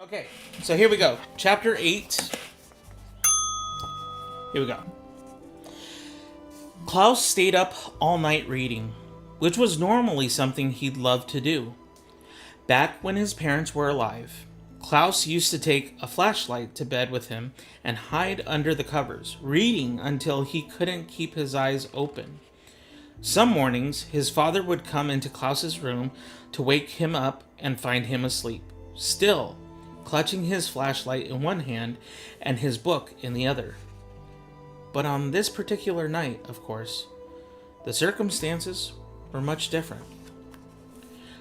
Okay, so here we go. Chapter 8. Here we go. Klaus stayed up all night reading, which was normally something he'd love to do. Back when his parents were alive, Klaus used to take a flashlight to bed with him and hide under the covers, reading until he couldn't keep his eyes open. Some mornings, his father would come into Klaus's room to wake him up and find him asleep, still clutching his flashlight in one hand and his book in the other. But on this particular night, of course, the circumstances were much different.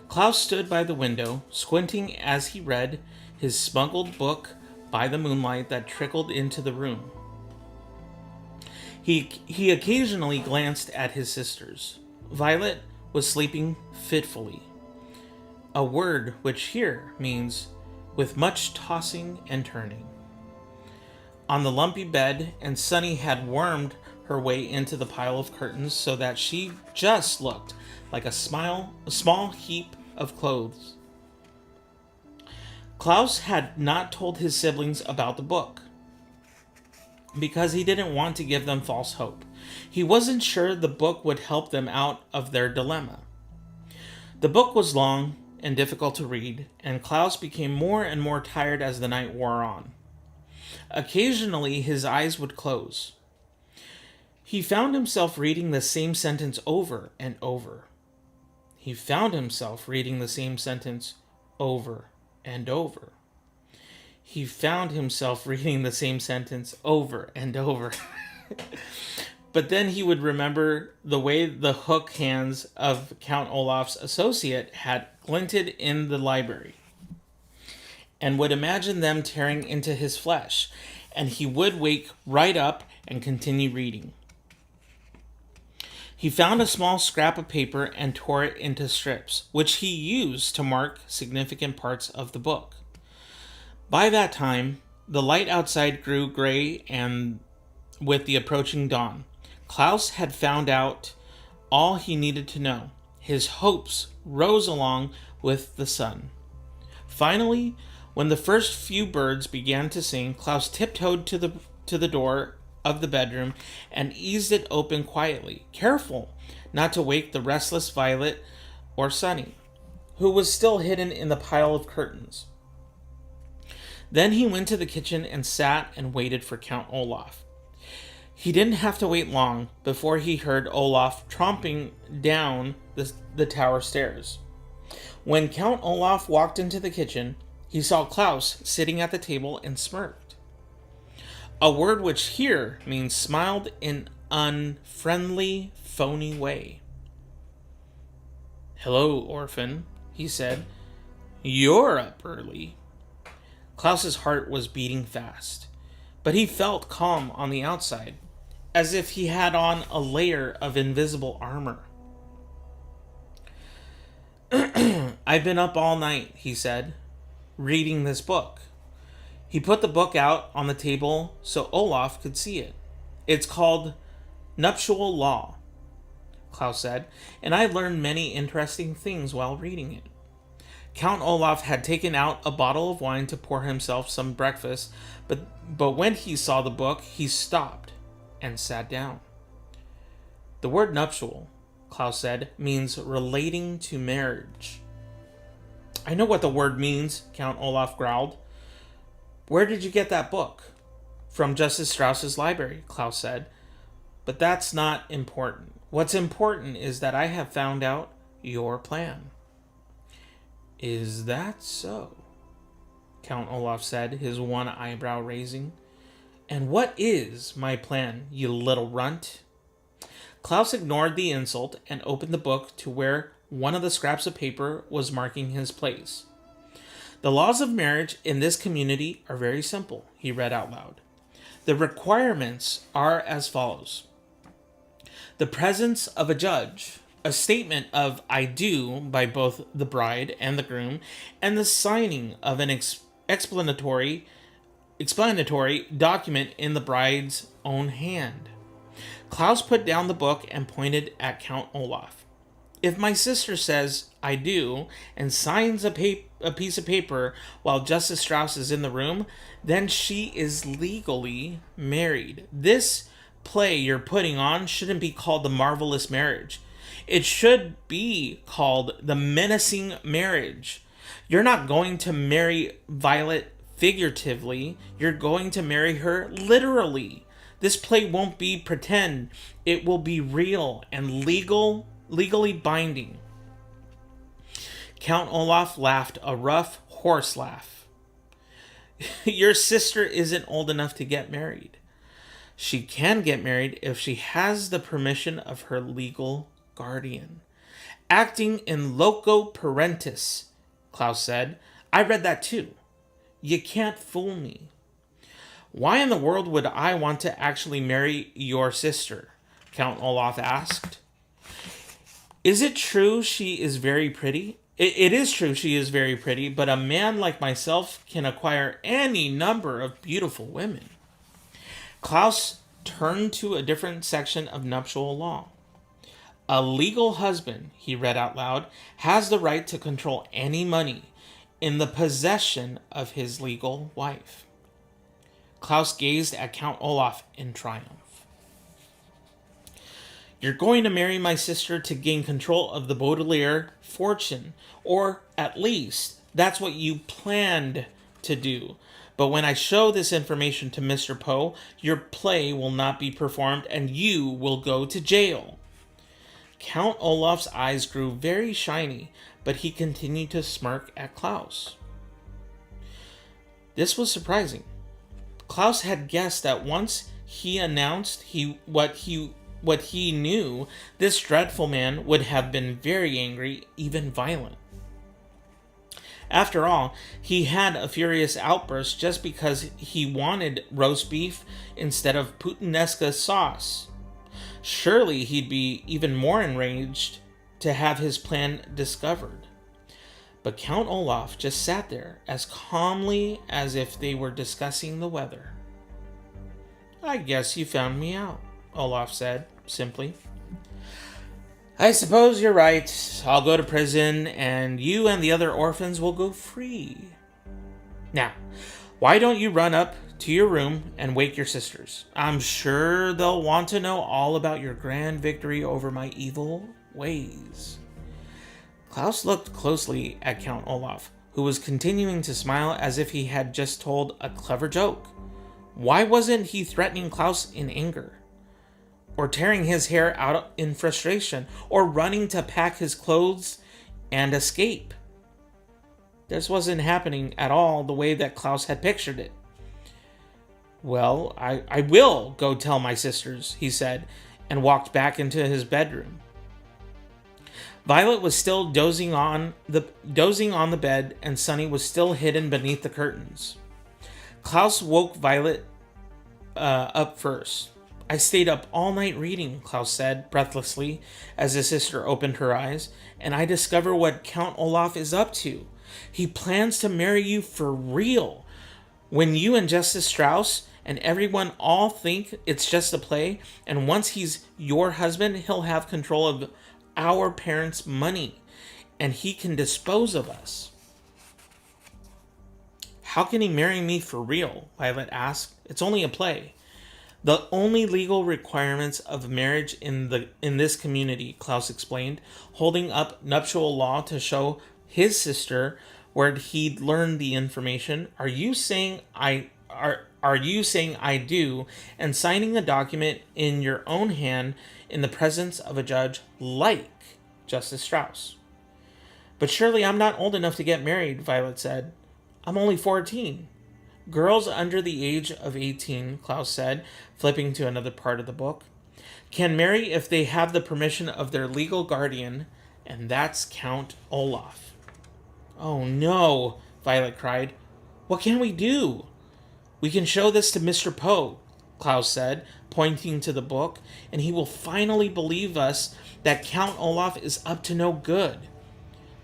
Klaus stood by the window, squinting as he read his smuggled book by the moonlight that trickled into the room. He occasionally glanced at his sisters. Violet was sleeping fitfully, a word which here means with much tossing and turning. On the lumpy bed, and Sunny had wormed her way into the pile of curtains so that she just looked like a small heap of clothes. Klaus had not told his siblings about the book because he didn't want to give them false hope. He wasn't sure the book would help them out of their dilemma. The book was long and difficult to read, and Klaus became more and more tired as the night wore on. Occasionally, his eyes would close. He found himself reading the same sentence over and over. He found himself reading the same sentence over and over. He found himself reading the same sentence over and over. But then he would remember the way the hook hands of Count Olaf's associate had glinted in the library, and would imagine them tearing into his flesh, and he would wake right up and continue reading. He found a small scrap of paper and tore it into strips, which he used to mark significant parts of the book. By that time, the light outside grew gray, and with the approaching dawn, Klaus had found out all he needed to know. His hopes rose along with the sun. Finally, when the first few birds began to sing, Klaus tiptoed to the door of the bedroom and eased it open quietly, careful not to wake the restless Violet or Sunny, who was still hidden in the pile of curtains. Then he went to the kitchen and sat and waited for Count Olaf. He didn't have to wait long before he heard Olaf tromping down the tower stairs. When Count Olaf walked into the kitchen, he saw Klaus sitting at the table and smirked, a word which here means smiled in an unfriendly, phony way. "Hello, orphan," he said. "You're up early." Klaus's heart was beating fast, but he felt calm on the outside, as if he had on a layer of invisible armor. "I've been up all night," he said, "reading this book." He put the book out on the table so Olaf could see it. "It's called Nuptial Law," Klaus said, "and I learned many interesting things while reading it." Count Olaf had taken out a bottle of wine to pour himself some breakfast, but when he saw the book, he stopped and sat down. "The word nuptial," Klaus said, "means relating to marriage." "I know what the word means," Count Olaf growled. "Where did you get that book?" "From Justice Strauss's library," Klaus said. "But that's not important. What's important is that I have found out your plan." "Is that so?" Count Olaf said, his one eyebrow raising. "And what is my plan, you little runt?" Klaus ignored the insult and opened the book to where one of the scraps of paper was marking his place. "The laws of marriage in this community are very simple," he read out loud. "The requirements are as follows: the presence of a judge, a statement of I do by both the bride and the groom, and the signing of an explanatory document in the bride's own hand." Klaus put down the book and pointed at Count Olaf. If my sister says I do and signs a piece of paper while Justice Strauss is in the room, then she is legally married. This play you're putting on shouldn't be called The Marvelous Marriage. It should be called The Menacing Marriage. You're not going to marry Violet figuratively. You're going to marry her literally. This play won't be pretend. It will be real and legally binding. Count Olaf laughed a rough horse laugh. Your sister isn't old enough to get married. She can get married if she has the permission of her legal guardian. Acting in loco parentis, Klaus said. I read that too. You can't fool me. Why in the world would I want to actually marry your sister? Count Olaf asked. Is it true she is very pretty? It is true she is very pretty, but a man like myself can acquire any number of beautiful women. Klaus turned to a different section of nuptial law. A legal husband, he read out loud, has the right to control any money in the possession of his legal wife. Klaus gazed at Count Olaf in triumph. You're going to marry my sister to gain control of the Baudelaire fortune, or at least that's what you planned to do. But when I show this information to Mr. Poe, your play will not be performed and you will go to jail. Count Olaf's eyes grew very shiny, but he continued to smirk at Klaus. This was surprising. Klaus had guessed that once he announced what he knew, this dreadful man would have been very angry, even violent. After all, he had a furious outburst just because he wanted roast beef instead of puttanesca sauce. Surely he'd be even more enraged to have his plan discovered. But Count Olaf just sat there as calmly as if they were discussing the weather. I guess you found me out, Olaf said simply. I suppose you're right. I'll go to prison, and you and the other orphans will go free. Now, why don't you run up to your room and wake your sisters? I'm sure they'll want to know all about your grand victory over my evil ways. Klaus looked closely at Count Olaf, who was continuing to smile as if he had just told a clever joke. Why wasn't he threatening Klaus in anger? Or tearing his hair out in frustration, or running to pack his clothes and escape? This wasn't happening at all the way that Klaus had pictured it. Well, I will go tell my sisters, he said, and walked back into his bedroom. Violet was still dozing on the bed, and Sunny was still hidden beneath the curtains. Klaus woke Violet up first. I stayed up all night reading, Klaus said breathlessly as his sister opened her eyes, and I discover what Count Olaf is up to. He plans to marry you for real. When you and Justice Strauss and everyone all think it's just a play, and once he's your husband, he'll have control of our parents' money, and he can dispose of us. How can he marry me for real? Violet asked. It's only a play. The only legal requirements of marriage in this community, Klaus explained, holding up nuptial law to show his sister where he'd learned the information. Are you saying I do, and signing a document in your own hand in the presence of a judge like Justice Strauss? But surely I'm not old enough to get married, Violet said. I'm only 14. Girls under the age of 18, Klaus said, flipping to another part of the book, can marry if they have the permission of their legal guardian, and that's Count Olaf. Oh no, Violet cried. What can we do? We can show this to Mr. Poe, Klaus said, pointing to the book, and he will finally believe us that Count Olaf is up to no good.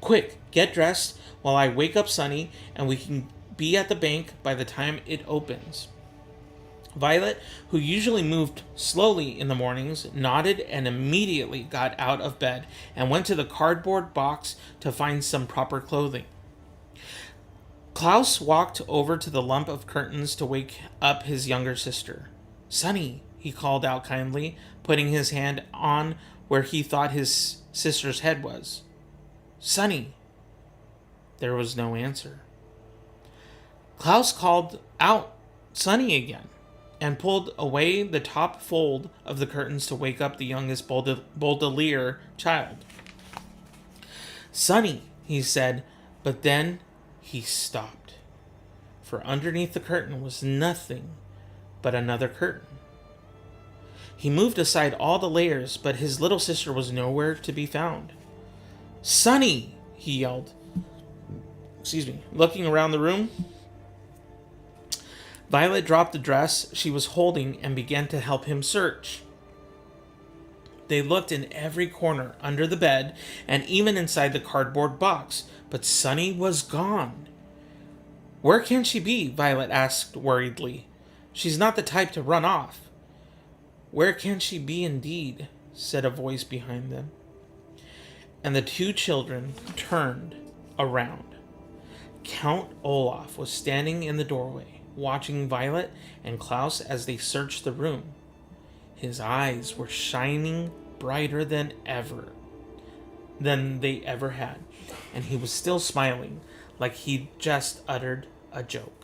Quick, get dressed while I wake up Sunny, and we can be at the bank by the time it opens. Violet, who usually moved slowly in the mornings, nodded and immediately got out of bed and went to the cardboard box to find some proper clothing. Klaus walked over to the lump of curtains to wake up his younger sister. "Sonny," he called out kindly, putting his hand on where he thought his sister's head was. "Sonny." There was no answer. Klaus called out "Sonny" again and pulled away the top fold of the curtains to wake up the youngest Baudelaire child. "Sonny," he said, but then he stopped. For underneath the curtain was nothing but another curtain. He moved aside all the layers, but his little sister was nowhere to be found. "Sonny!" he yelled. Looking around the room, Violet dropped the dress she was holding and began to help him search. They looked in every corner, under the bed, and even inside the cardboard box, but Sonny was gone. "Where can she be?" Violet asked worriedly. "She's not the type to run off." "Where can she be indeed?" said a voice behind them. And the two children turned around. Count Olaf was standing in the doorway, watching Violet and Klaus as they searched the room. His eyes were shining brighter than they ever had, and he was still smiling like he'd just uttered a joke.